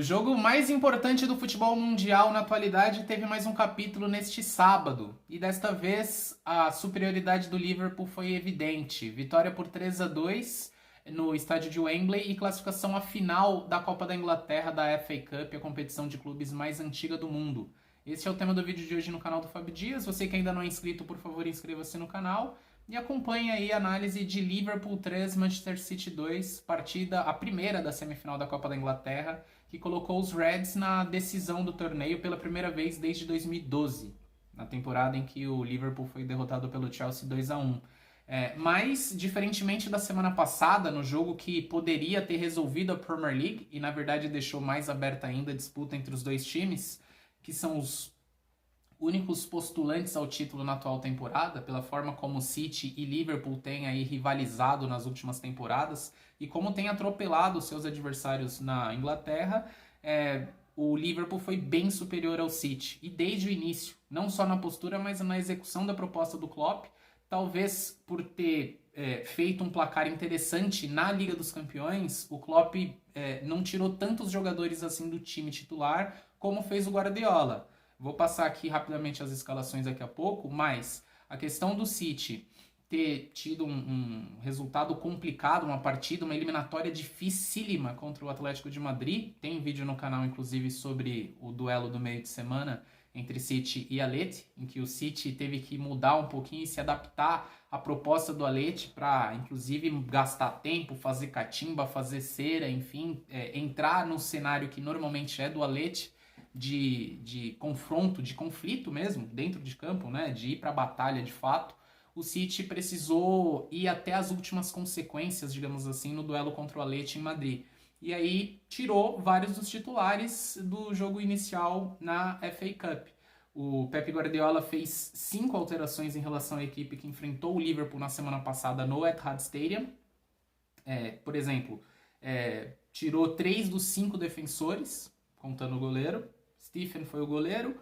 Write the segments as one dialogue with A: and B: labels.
A: jogo mais importante do futebol mundial na atualidade teve mais um capítulo neste sábado. E desta vez a superioridade do Liverpool foi evidente. Vitória por 3-2 no estádio de Wembley e classificação à final da Copa da Inglaterra da FA Cup, a competição de clubes mais antiga do mundo. Esse é o tema do vídeo de hoje no canal do Fábio Dias. Você que ainda não é inscrito, por favor, inscreva-se no canal. E acompanhe aí a análise de Liverpool 3, Manchester City 2, partida, a primeira da semifinal da Copa da Inglaterra, que colocou os Reds na decisão do torneio pela primeira vez desde 2012, na temporada em que o Liverpool foi derrotado pelo Chelsea 2-1. Mas, diferentemente da semana passada, no jogo que poderia ter resolvido a Premier League, e na verdade deixou mais aberta ainda a disputa entre os dois times, que são os únicos postulantes ao título na atual temporada, pela forma como City e Liverpool têm aí rivalizado nas últimas temporadas e como tem atropelado seus adversários na Inglaterra, o Liverpool foi bem superior ao City. E desde o início, não só na postura, mas na execução da proposta do Klopp, talvez por ter feito um placar interessante na Liga dos Campeões, o Klopp não tirou tantos jogadores assim do time titular como fez o Guardiola. Vou passar aqui rapidamente as escalações daqui a pouco, mas a questão do City ter tido um resultado complicado, uma partida, uma eliminatória dificílima contra o Atlético de Madrid. Tem vídeo no canal, inclusive, sobre o duelo do meio de semana entre City e Atleti, em que o City teve que mudar um pouquinho e se adaptar à proposta do Atleti para, inclusive, gastar tempo, fazer catimba, fazer cera, enfim, entrar no cenário que normalmente é do Atleti, de confronto, de conflito mesmo, dentro de campo, né, de ir para a batalha de fato. O City precisou ir até as últimas consequências, digamos assim, no duelo contra o Atleti em Madrid. E aí tirou vários dos titulares do jogo inicial na FA Cup. O Pep Guardiola fez 5 alterações em relação à equipe que enfrentou o Liverpool na semana passada no Etihad Stadium. Por exemplo, tirou 3 dos 5 defensores, contando o goleiro. Stephen foi o goleiro.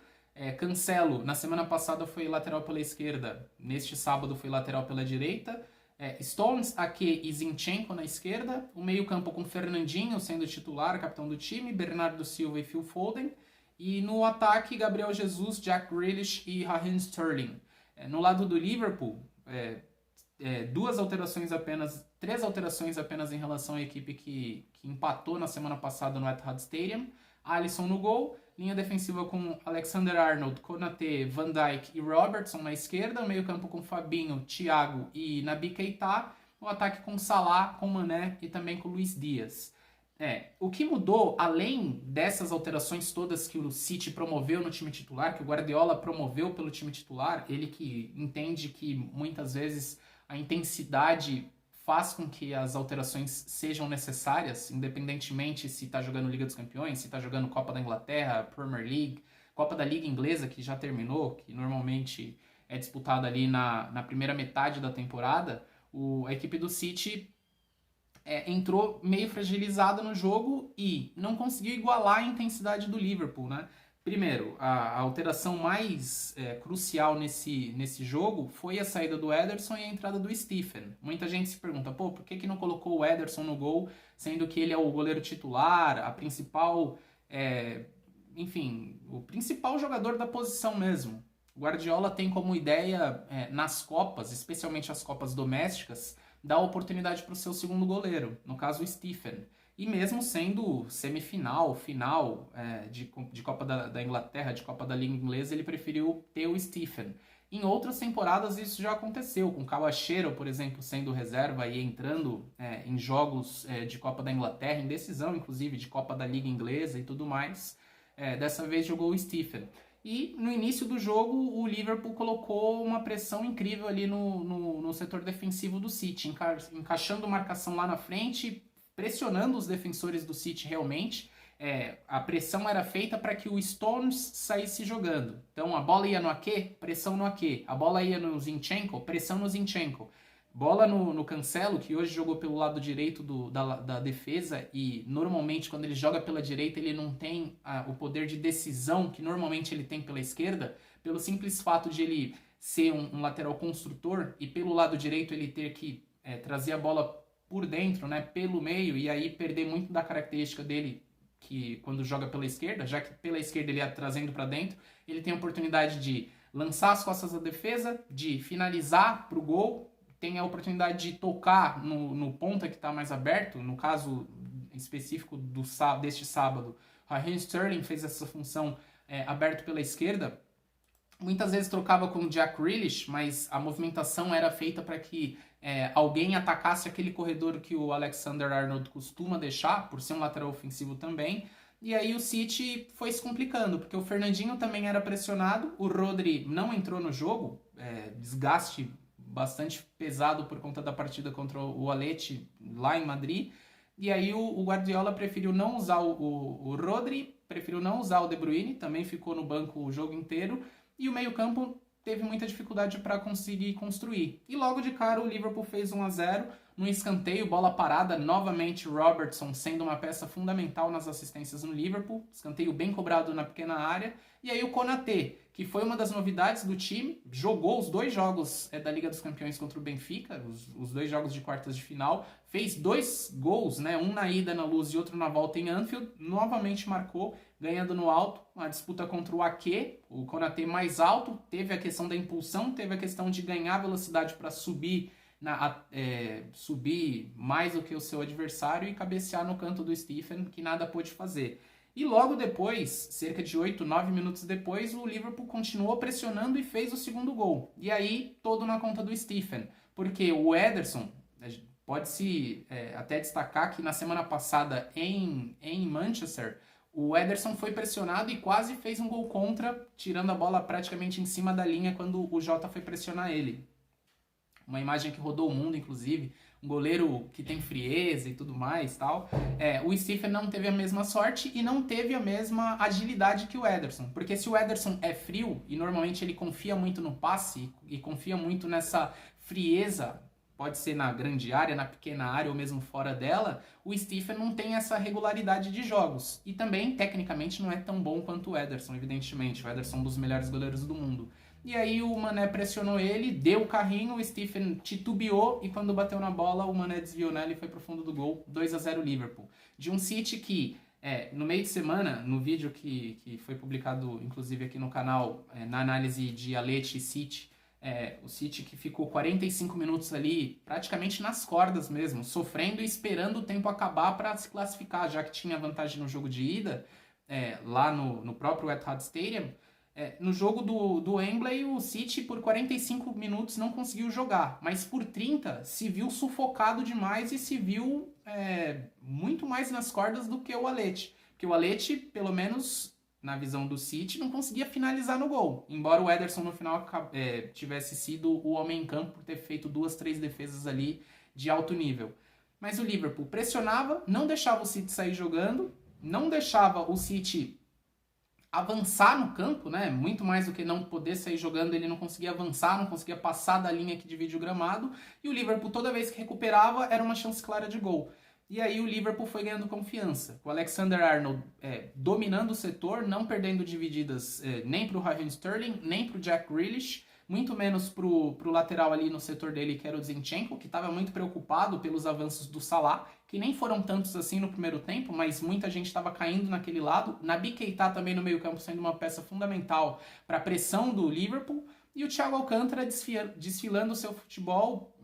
A: Cancelo, na semana passada foi lateral pela esquerda, neste sábado foi lateral pela direita. Stones, Ake e Zinchenko na esquerda. O meio-campo com Fernandinho sendo titular, capitão do time, Bernardo Silva e Phil Foden. E no ataque, Gabriel Jesus, Jack Grealish e Raheem Sterling. No lado do Liverpool, 3 alterações apenas em relação à equipe que empatou na semana passada no Etihad Stadium. Alisson no gol, linha defensiva com Alexander-Arnold, Konaté, Van Dijk e Robertson na esquerda, meio campo com Fabinho, Thiago e Naby Keita, o ataque com Salah, com Mané e também com Luis Dias. O que mudou, além dessas alterações todas que o City promoveu no time titular, que o Guardiola promoveu pelo time titular, ele que entende que muitas vezes a intensidade faz com que as alterações sejam necessárias, independentemente se está jogando Liga dos Campeões, se está jogando Copa da Inglaterra, Premier League, Copa da Liga Inglesa, que já terminou, que normalmente é disputada ali na primeira metade da temporada. A equipe do City entrou meio fragilizada no jogo e não conseguiu igualar a intensidade do Liverpool, né? Primeiro, a alteração mais crucial nesse jogo foi a saída do Ederson e a entrada do Stephen. Muita gente se pergunta, por que não colocou o Ederson no gol, sendo que ele é o goleiro titular, a principal, o principal jogador da posição mesmo. O Guardiola tem como ideia, nas Copas, especialmente as Copas domésticas, dar oportunidade para o seu segundo goleiro, no caso o Stephen. E mesmo sendo semifinal, final de Copa da Inglaterra, de Copa da Liga Inglesa, ele preferiu ter o Stephen. Em outras temporadas isso já aconteceu, com Caballero, por exemplo, sendo reserva e entrando em jogos de Copa da Inglaterra, em decisão inclusive de Copa da Liga Inglesa e tudo mais. Dessa vez jogou o Stephen. E no início do jogo o Liverpool colocou uma pressão incrível ali no setor defensivo do City, encaixando marcação lá na frente, pressionando os defensores do City realmente. A pressão era feita para que o Stones saísse jogando. Então a bola ia no Ake, pressão no Ake. A bola ia no Zinchenko, pressão no Zinchenko. Bola no Cancelo, que hoje jogou pelo lado direito da defesa, e normalmente quando ele joga pela direita ele não tem o poder de decisão que normalmente ele tem pela esquerda, pelo simples fato de ele ser um lateral construtor e pelo lado direito ele ter que trazer a bola por dentro, né, pelo meio, e aí perder muito da característica dele que quando joga pela esquerda, já que pela esquerda ele ia trazendo para dentro, ele tem a oportunidade de lançar as costas da defesa, de finalizar para o gol, tem a oportunidade de tocar no ponta que está mais aberto, no caso específico deste sábado, Raheem Sterling fez essa função aberto pela esquerda. Muitas vezes trocava com o Jack Grealish, mas a movimentação era feita para que alguém atacasse aquele corredor que o Alexander-Arnold costuma deixar, por ser um lateral ofensivo também. E aí o City foi se complicando, porque o Fernandinho também era pressionado, o Rodri não entrou no jogo, desgaste bastante pesado por conta da partida contra o Atleti lá em Madrid. E aí o Guardiola preferiu não usar o Rodri, preferiu não usar o De Bruyne, também ficou no banco o jogo inteiro. E o meio-campo teve muita dificuldade para conseguir construir. E logo de cara o Liverpool fez 1-0 num escanteio, bola parada, novamente Robertson sendo uma peça fundamental nas assistências no Liverpool, escanteio bem cobrado na pequena área. E aí o Konaté, que foi uma das novidades do time, jogou os 2 jogos da Liga dos Campeões contra o Benfica, os 2 jogos de quartas de final, fez 2 gols, né, um na ida na Luz e outro na volta em Anfield, novamente marcou, ganhando no alto, uma disputa contra o Ake, o Konaté mais alto, teve a questão da impulsão, teve a questão de ganhar velocidade para subir mais do que o seu adversário e cabecear no canto do Stephen, que nada pôde fazer. E logo depois, cerca de 8, 9 minutos depois, o Liverpool continuou pressionando e fez o segundo gol. E aí, todo na conta do Stephen, porque o Ederson, pode-se até destacar que na semana passada em Manchester, o Ederson foi pressionado e quase fez um gol contra, tirando a bola praticamente em cima da linha quando o Jota foi pressionar ele. Uma imagem que rodou o mundo, inclusive, um goleiro que tem frieza e tudo mais, tal. O Stephen não teve a mesma sorte e não teve a mesma agilidade que o Ederson, porque se o Ederson é frio, e normalmente ele confia muito no passe e confia muito nessa frieza, pode ser na grande área, na pequena área ou mesmo fora dela, o Stephen não tem essa regularidade de jogos. E também, tecnicamente, não é tão bom quanto o Ederson, evidentemente. O Ederson é um dos melhores goleiros do mundo. E aí o Mané pressionou ele, deu o carrinho, o Stephen titubeou e quando bateu na bola o Mané desviou nela e foi pro fundo do gol, 2-0 Liverpool. De um City que, no meio de semana, no vídeo que foi publicado inclusive aqui no canal, na análise de Atleti e City, o City que ficou 45 minutos ali, praticamente nas cordas mesmo, sofrendo e esperando o tempo acabar para se classificar, já que tinha vantagem no jogo de ida, lá no próprio Etihad Stadium. No jogo do Wembley, o City por 45 minutos não conseguiu jogar, mas por 30 se viu sufocado demais e se viu muito mais nas cordas do que o Atleti. Porque o Atleti, pelo menos na visão do City, não conseguia finalizar no gol. Embora o Ederson no final tivesse sido o homem em campo por ter feito 2, 3 defesas ali de alto nível. Mas o Liverpool pressionava, não deixava o City sair jogando, não deixava o City avançar no campo, né? Muito mais do que não poder sair jogando, ele não conseguia avançar, não conseguia passar da linha que divide o gramado, e o Liverpool toda vez que recuperava era uma chance clara de gol. E aí o Liverpool foi ganhando confiança. O Alexander-Arnold dominando o setor, não perdendo divididas nem para o Raheem Sterling, nem para o Jack Grealish, muito menos pro lateral ali no setor dele, que era o Zinchenko, que estava muito preocupado pelos avanços do Salah, que nem foram tantos assim no primeiro tempo, mas muita gente estava caindo naquele lado. Naby Keita também no meio-campo sendo uma peça fundamental para a pressão do Liverpool. E o Thiago Alcântara desfilando o seu futebol,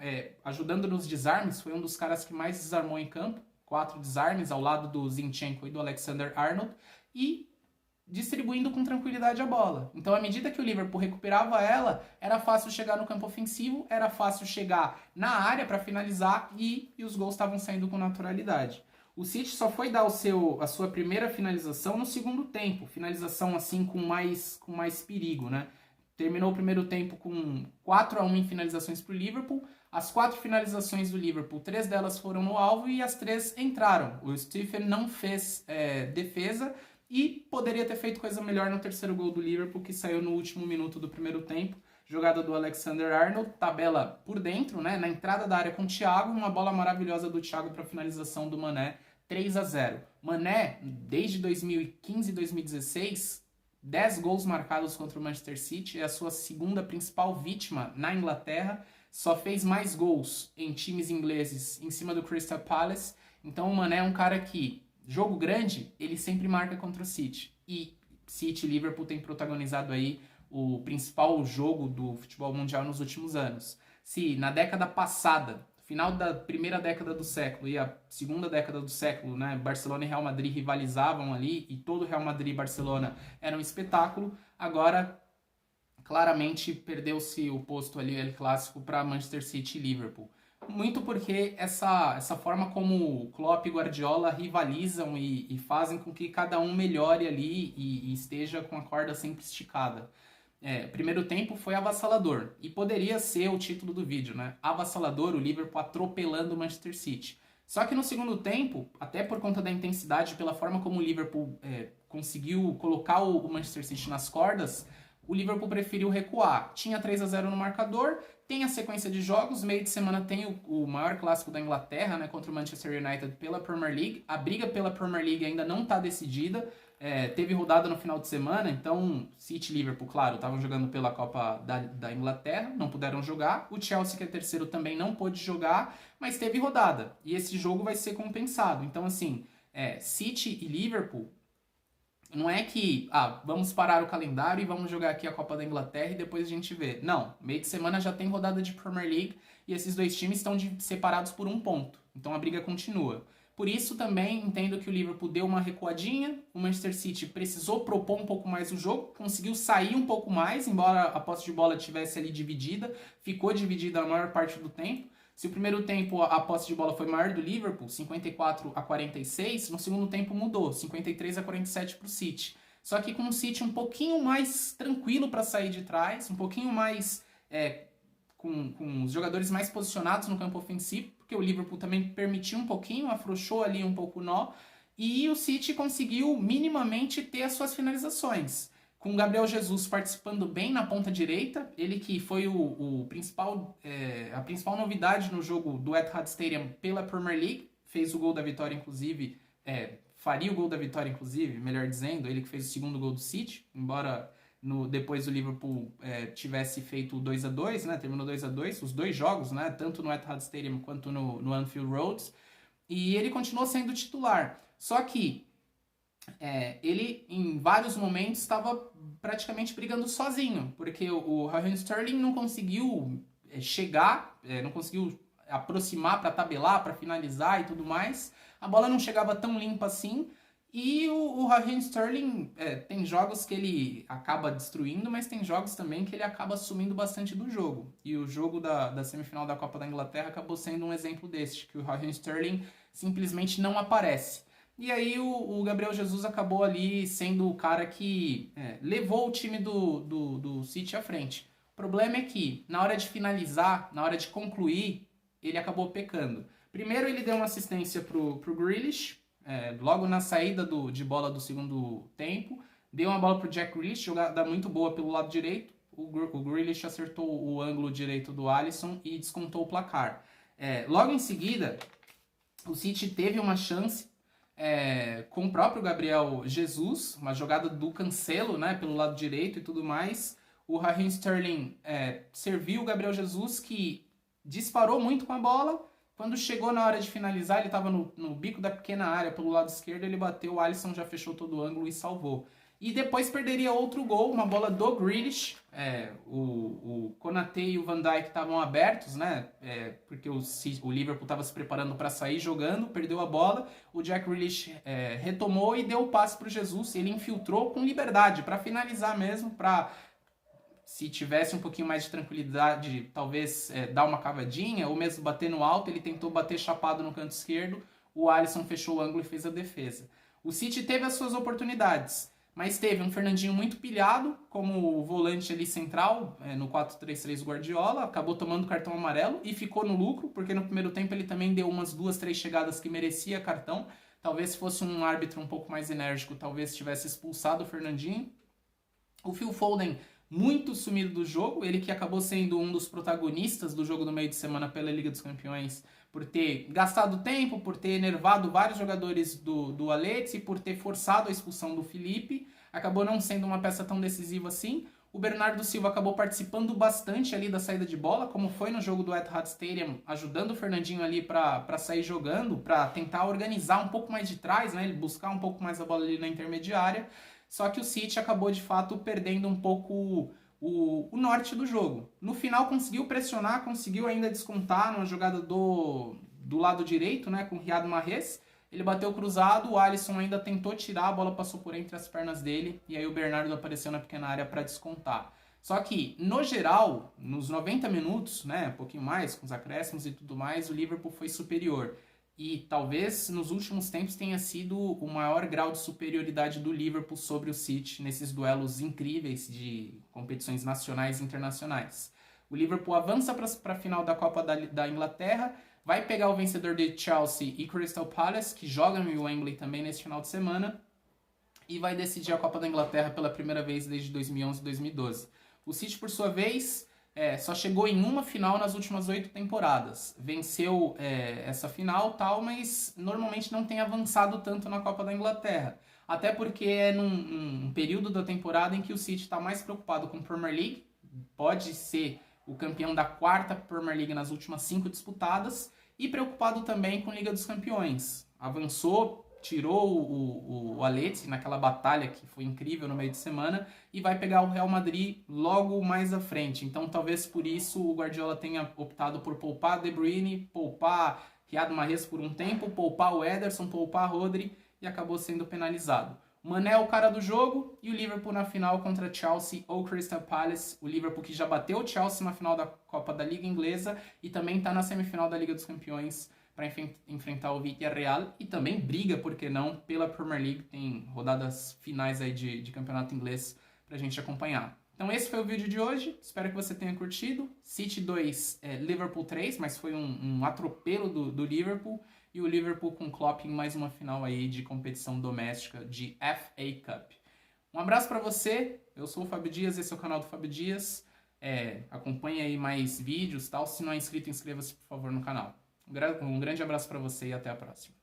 A: ajudando nos desarmes, foi um dos caras que mais desarmou em campo, 4 desarmes ao lado do Zinchenko e do Alexander-Arnold, e distribuindo com tranquilidade a bola. Então, à medida que o Liverpool recuperava ela, era fácil chegar no campo ofensivo, era fácil chegar na área para finalizar e os gols estavam saindo com naturalidade. O City só foi dar a sua primeira finalização no segundo tempo, finalização assim com mais perigo, né? Terminou o primeiro tempo com 4-1 em finalizações para o Liverpool. As 4 finalizações do Liverpool, 3 delas foram no alvo e as 3 entraram. O Stephen não fez defesa e poderia ter feito coisa melhor no terceiro gol do Liverpool, que saiu no último minuto do primeiro tempo. Jogada do Alexander-Arnold, tabela por dentro, né? Na entrada da área com o Thiago, uma bola maravilhosa do Thiago para a finalização do Mané, 3-0. Mané, desde 2015 e 2016... 10 gols marcados contra o Manchester City, é a sua segunda principal vítima na Inglaterra, só fez mais gols em times ingleses em cima do Crystal Palace, então o Mané é um cara que jogo grande, ele sempre marca contra o City. E City e Liverpool têm protagonizado aí o principal jogo do futebol mundial nos últimos anos. Se na década passada, final da primeira década do século e a segunda década do século, né, Barcelona e Real Madrid rivalizavam ali e todo Real Madrid e Barcelona era um espetáculo, agora claramente perdeu-se o posto ali, El Clássico, para Manchester City e Liverpool. Muito porque essa forma como Klopp e Guardiola rivalizam e fazem com que cada um melhore ali e esteja com a corda sempre esticada. Primeiro tempo foi avassalador, e poderia ser o título do vídeo, né? Avassalador, o Liverpool atropelando o Manchester City. Só que no segundo tempo, até por conta da intensidade, pela forma como o Liverpool conseguiu colocar o Manchester City nas cordas, o Liverpool preferiu recuar. Tinha 3-0 no marcador, tem a sequência de jogos, meio de semana tem o maior clássico da Inglaterra, né, contra o Manchester United pela Premier League. A briga pela Premier League ainda não está decidida, teve rodada no final de semana, então City e Liverpool, claro, estavam jogando pela Copa da Inglaterra, não puderam jogar. O Chelsea, que é terceiro, também não pôde jogar, mas teve rodada, e esse jogo vai ser compensado. Então, assim, City e Liverpool, não é que, vamos parar o calendário e vamos jogar aqui a Copa da Inglaterra e depois a gente vê. Não, meio de semana já tem rodada de Premier League e esses dois times estão separados por 1 ponto. Então a briga continua. Por isso também entendo que o Liverpool deu uma recuadinha, o Manchester City precisou propor um pouco mais o jogo, conseguiu sair um pouco mais, embora a posse de bola tivesse ali dividida, ficou dividida a maior parte do tempo. Se o primeiro tempo a posse de bola foi maior do Liverpool, 54-46, no segundo tempo mudou, 53-47 para o City. Só que com o City um pouquinho mais tranquilo para sair de trás, um pouquinho mais com os jogadores mais posicionados no campo ofensivo, porque o Liverpool também permitiu um pouquinho, afrouxou ali um pouco o nó, e o City conseguiu minimamente ter as suas finalizações. Com o Gabriel Jesus participando bem na ponta direita, ele que foi a principal novidade no jogo do Etihad Stadium pela Premier League, fez o gol da vitória, inclusive, faria o gol da vitória, inclusive, melhor dizendo, ele que fez o segundo gol do City, embora depois o Liverpool tivesse feito o 2-2, né, terminou 2-2, os dois jogos, né, tanto no Etihad Stadium quanto no Anfield Road, e ele continuou sendo titular. Só que ele, em vários momentos, estava praticamente brigando sozinho, porque o Raheem Sterling não conseguiu chegar, não conseguiu aproximar para tabelar, para finalizar e tudo mais. A bola não chegava tão limpa assim, e o Raheem Sterling tem jogos que ele acaba destruindo, mas tem jogos também que ele acaba sumindo bastante do jogo. E o jogo da semifinal da Copa da Inglaterra acabou sendo um exemplo desse, que o Raheem Sterling simplesmente não aparece. E aí o Gabriel Jesus acabou ali sendo o cara que levou o time do City à frente. O problema é que, na hora de finalizar, na hora de concluir, ele acabou pecando. Primeiro ele deu uma assistência pro Grealish, logo na saída de bola do segundo tempo. Deu uma bola pro Jack Grealish, jogada muito boa pelo lado direito. O Grealish acertou o ângulo direito do Alisson e descontou o placar. Logo em seguida, o City teve uma chance com o próprio Gabriel Jesus, uma jogada do Cancelo, né, pelo lado direito e tudo mais. O Raheem Sterling serviu o Gabriel Jesus, que disparou muito com a bola. Quando chegou na hora de finalizar, ele estava no bico da pequena área pelo lado esquerdo, ele bateu, o Alisson já fechou todo o ângulo e salvou. E depois perderia outro gol, uma bola do Grealish. O Konaté e o Van Dijk estavam abertos, né? Porque o Liverpool estava se preparando para sair jogando, perdeu a bola. O Jack Grealish retomou e deu o passe para o Jesus. Ele infiltrou com liberdade para finalizar mesmo, para, se tivesse um pouquinho mais de tranquilidade, talvez dar uma cavadinha ou mesmo bater no alto. Ele tentou bater chapado no canto esquerdo. O Alisson fechou o ângulo e fez a defesa. O City teve as suas oportunidades, mas teve um Fernandinho muito pilhado, como o volante ali central, no 4-3-3 Guardiola, acabou tomando cartão amarelo e ficou no lucro, porque no primeiro tempo ele também deu umas 2-3 chegadas que merecia cartão. Talvez se fosse um árbitro um pouco mais enérgico, talvez tivesse expulsado o Fernandinho. O Phil Foden, muito sumido do jogo, ele que acabou sendo um dos protagonistas do jogo do meio de semana pela Liga dos Campeões, por ter gastado tempo, por ter enervado vários jogadores do Leeds e por ter forçado a expulsão do Felipe, acabou não sendo uma peça tão decisiva assim. O Bernardo Silva acabou participando bastante ali da saída de bola, como foi no jogo do Etihad Stadium, ajudando o Fernandinho ali para sair jogando, para tentar organizar um pouco mais de trás, né? Ele buscar um pouco mais a bola ali na intermediária. Só que o City acabou de fato perdendo um pouco o norte do jogo. No final conseguiu pressionar, conseguiu ainda descontar numa jogada do lado direito, né? Com o Riyad Mahrez. Ele bateu cruzado, o Alisson ainda tentou tirar, a bola passou por entre as pernas dele, e aí o Bernardo apareceu na pequena área para descontar. Só que, no geral, nos 90 minutos, né, um pouquinho mais, com os acréscimos e tudo mais, o Liverpool foi superior. E talvez nos últimos tempos tenha sido o maior grau de superioridade do Liverpool sobre o City nesses duelos incríveis de competições nacionais e internacionais. O Liverpool avança para a final da Copa da Inglaterra, vai pegar o vencedor de Chelsea e Crystal Palace, que joga no Wembley também neste final de semana, e vai decidir a Copa da Inglaterra pela primeira vez desde 2011 e 2012. O City, por sua vez, só chegou em uma final nas últimas 8 temporadas. Venceu essa final, tal, mas normalmente não tem avançado tanto na Copa da Inglaterra. Até porque é num período da temporada em que o City está mais preocupado com a Premier League, pode ser o campeão da 4ª Premier League nas últimas 5 disputadas, e preocupado também com a Liga dos Campeões. Avançou, tirou o Atleti naquela batalha que foi incrível no meio de semana e vai pegar o Real Madrid logo mais à frente. Então talvez por isso o Guardiola tenha optado por poupar De Bruyne, poupar Riyad Mahrez por um tempo, poupar o Ederson, poupar Rodri e acabou sendo penalizado. O Mané é o cara do jogo e o Liverpool na final contra Chelsea ou Crystal Palace. O Liverpool que já bateu o Chelsea na final da Copa da Liga Inglesa e também está na semifinal da Liga dos Campeões para enfrentar o Villarreal e também briga, por que não, pela Premier League. Tem rodadas finais aí de campeonato inglês para a gente acompanhar. Então esse foi o vídeo de hoje, espero que você tenha curtido. City 2, Liverpool 3, mas foi um atropelo do Liverpool. E o Liverpool com Klopp em mais uma final aí de competição doméstica de FA Cup. Um abraço para você, eu sou o Fábio Dias, esse é o canal do Fábio Dias. Acompanhe aí mais vídeos, tal. Se não é inscrito, inscreva-se por favor no canal. Um grande abraço para você e até a próxima.